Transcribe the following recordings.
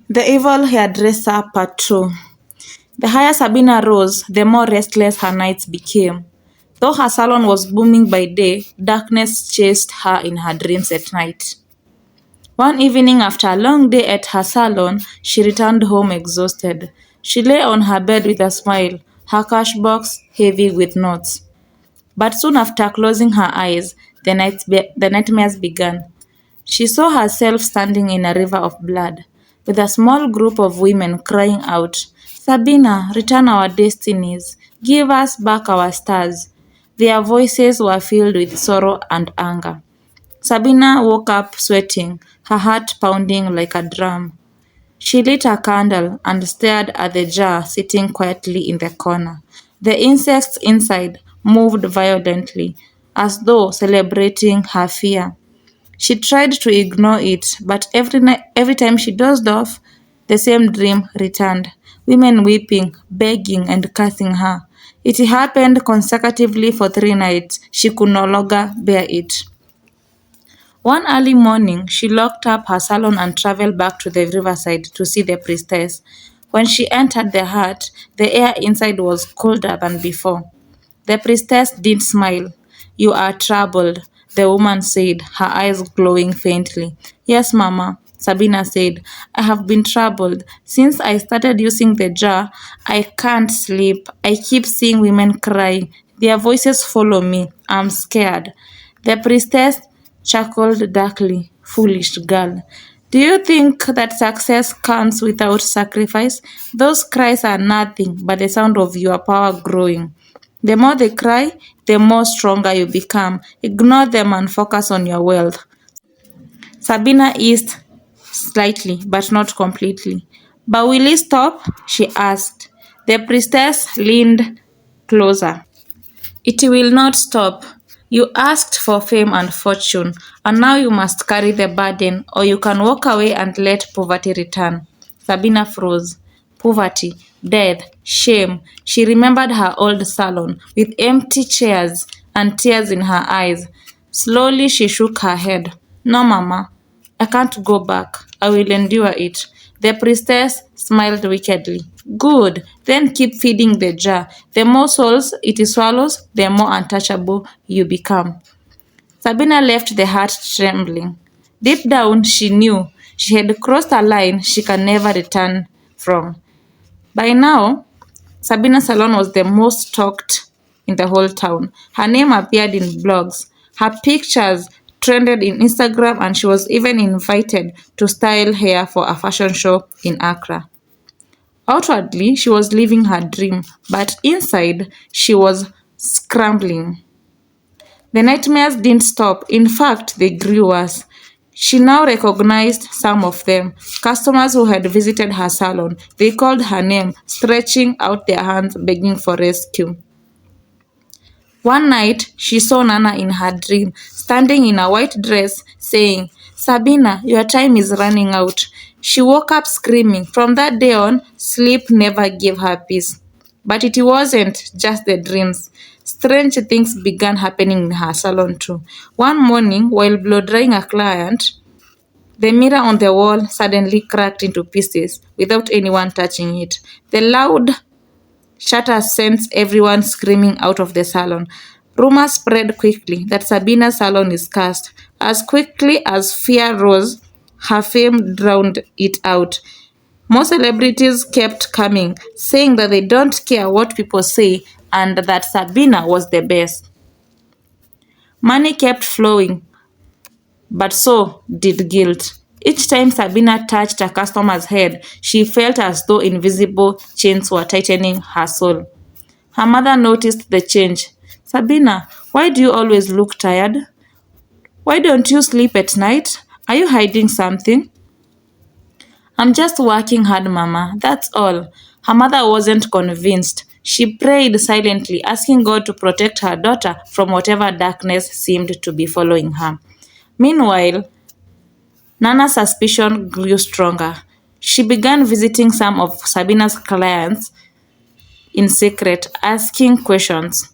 The Evil Hairdresser Part 2. The higher Sabina rose, the more restless her nights became. Though her salon was booming by day, darkness chased her in her dreams at night. One evening after a long day at her salon, she returned home exhausted. She lay on her bed with a smile, her cash box heavy with notes. But soon after closing her eyes, the nightmares began. She saw herself standing in a river of blood, with a small group of women crying out, Sabina, return our destinies, give us back our stars. Their voices were filled with sorrow and anger. Sabina woke up sweating, her heart pounding like a drum. She lit a candle and stared at the jar sitting quietly in the corner. The insects inside moved violently, as though celebrating her fear. She tried to ignore it, but every time she dozed off, the same dream returned. Women weeping, begging, and cursing her. It happened consecutively for 3 nights. She could no longer bear it. One early morning, she locked up her salon and traveled back to the riverside to see the priestess. When she entered the hut, the air inside was colder than before. The priestess did smile. You are troubled, the woman said, her eyes glowing faintly. Yes, Mama, Sabina said. I have been troubled. Since I started using the jar, I can't sleep. I keep seeing women crying. Their voices follow me. I'm scared. The priestess chuckled darkly. Foolish girl. Do you think that success comes without sacrifice? Those cries are nothing but the sound of your power growing. The more they cry, the more stronger you become. Ignore them and focus on your wealth. Sabina eased slightly, but not completely. But will you stop? She asked. The priestess leaned closer. It will not stop. You asked for fame and fortune, and now you must carry the burden, or you can walk away and let poverty return. Sabina froze. Poverty, death, shame. She remembered her old salon with empty chairs and tears in her eyes. Slowly she shook her head. No, Mama, I can't go back. I will endure it. The priestess smiled wickedly. Good, then keep feeding the jar. The more souls it swallows, the more untouchable you become. Sabina left the hut trembling. Deep down, she knew she had crossed a line she can never return from. By now, Sabina's salon was the most talked in the whole town. Her name appeared in blogs. Her pictures trended in Instagram, and she was even invited to style hair for a fashion show in Accra. Outwardly, she was living her dream, but inside, she was scrambling. The nightmares didn't stop. In fact, they grew worse. She now recognized some of them. Customers who had visited her salon. They called her name, stretching out their hands, begging for rescue. One night, she saw Nana in her dream, standing in a white dress, saying, Sabina, your time is running out. She woke up screaming. From that day on, sleep never gave her peace. But it wasn't just the dreams. Strange things began happening in her salon too. One morning, while blow drying a client, the mirror on the wall suddenly cracked into pieces without anyone touching it. The loud shatter sent everyone screaming out of the salon. Rumors spread quickly that Sabina's salon is cursed. As quickly as fear rose, her fame drowned it out. More celebrities kept coming, saying that they don't care what people say and that Sabina was the best. Money kept flowing, but so did guilt. Each time Sabina touched a customer's head, she felt as though invisible chains were tightening her soul. Her mother noticed the change. Sabina, why do you always look tired? Why don't you sleep at night? Are you hiding something? I'm just working hard, Mama. That's all. Her mother wasn't convinced. She prayed silently, asking God to protect her daughter from whatever darkness seemed to be following her. Meanwhile, Nana's suspicion grew stronger. She began visiting some of Sabina's clients in secret, asking questions.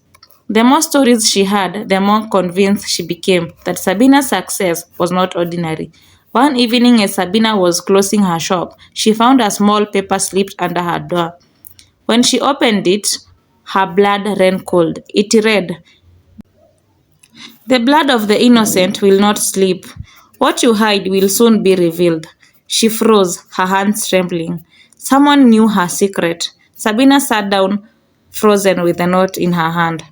The more stories she had, the more convinced she became that Sabina's success was not ordinary. One evening, as Sabina was closing her shop, she found a small paper slipped under her door. When she opened it, her blood ran cold. It read, "The blood of the innocent will not sleep. What you hide will soon be revealed." She froze, her hands trembling. Someone knew her secret. Sabina sat down, frozen with the note in her hand.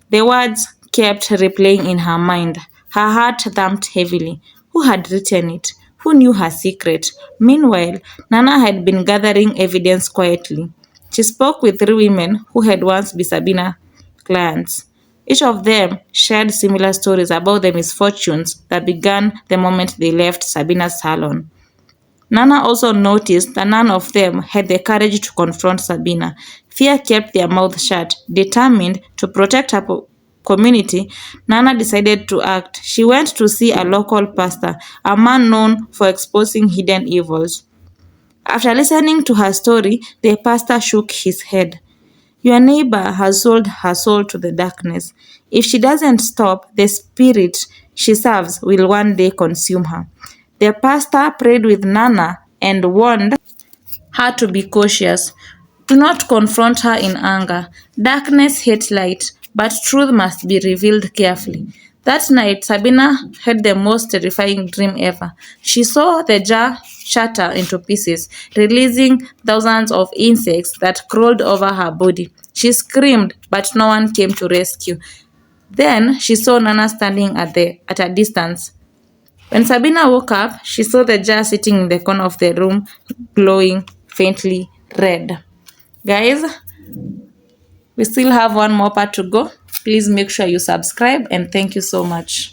The words kept replaying in her mind. Her heart thumped heavily. Who had written it? Who knew her secret? Meanwhile, Nana had been gathering evidence quietly. She spoke with three women who had once been Sabina clients. Each of them shared similar stories about the misfortunes that began the moment they left Sabina's salon. Nana also noticed that none of them had the courage to confront Sabina. Fear kept their mouths shut. Determined to protect her community, Nana decided to act. She went to see a local pastor, a man known for exposing hidden evils. After listening to her story, the pastor shook his head. "Your neighbor has sold her soul to the darkness. If she doesn't stop, the spirit she serves will one day consume her." The pastor prayed with Nana and warned her to be cautious. Do not confront her in anger. Darkness hates light, but truth must be revealed carefully. That night, Sabina had the most terrifying dream ever. She saw the jar shatter into pieces, releasing thousands of insects that crawled over her body. She screamed, but no one came to rescue. Then she saw Nana standing at a distance. When Sabina woke up, she saw the jar sitting in the corner of the room, glowing faintly red. Guys, we still have one more part to go. Please make sure you subscribe and thank you so much.